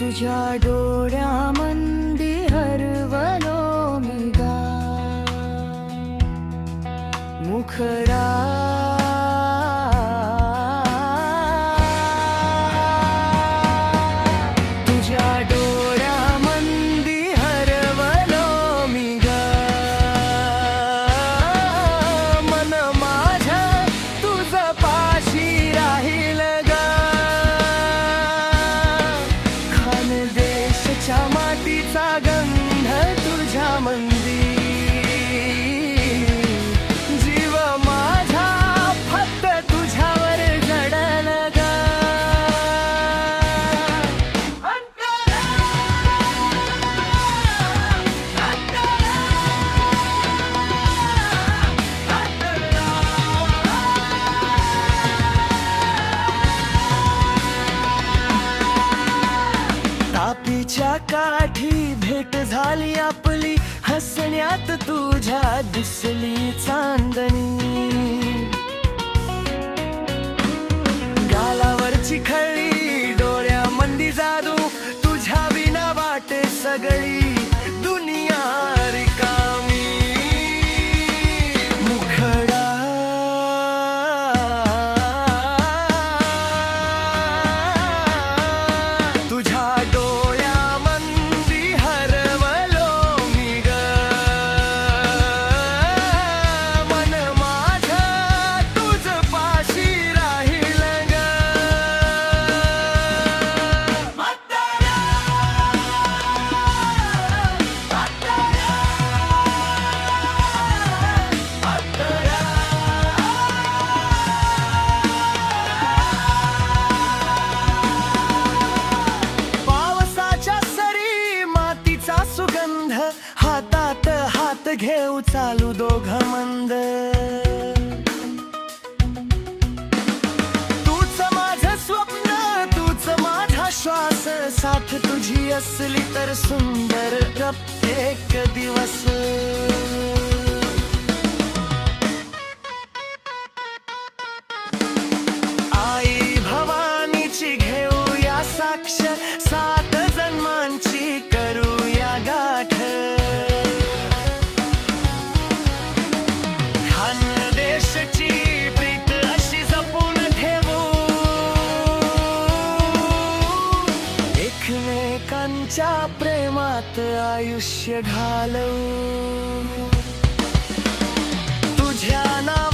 तुझ्या डोळ्यामंदी हरवलो मी गा, मुखडा तुझ्या डोळ्यामंदी हरवलो मी गा, मन माझ्या तुझं पाशी राहील गा, खानदेशच्या मातीचा गंध तुझ्या मंदी, जीव माझा फक्त तुझ्यावर जडल गा. तापीच्या काठी भेट झाली आपली, हसण्यात तुझ्या दिसली चांदणी, गालावरची खळी डोळ्यामंदी जादू, तुझ्या विना वाटे सगळी दुनिया रिकामी, मुखडा तुझ्या डोळ्यामंदी हरवलो मी ग, मन माझं तुझं पाशी राहील ग. पावसाच्या सरी मातीचा सुगंध, हातात हात घेऊ चालू दोघं मंद, तूच माझं स्वप्न तूच माझा श्वास, साथ तुझी असली तर सुंदर प्रत्येक दिवस. आई भवानीची घेऊया साक्ष, 7 जन्मांची करूया गाठ, खानदेशची प्रीत अशी जपून ठेवू, एकमेकांच्या प्रेमात आयुष्य घालवू, तुझ्या नाव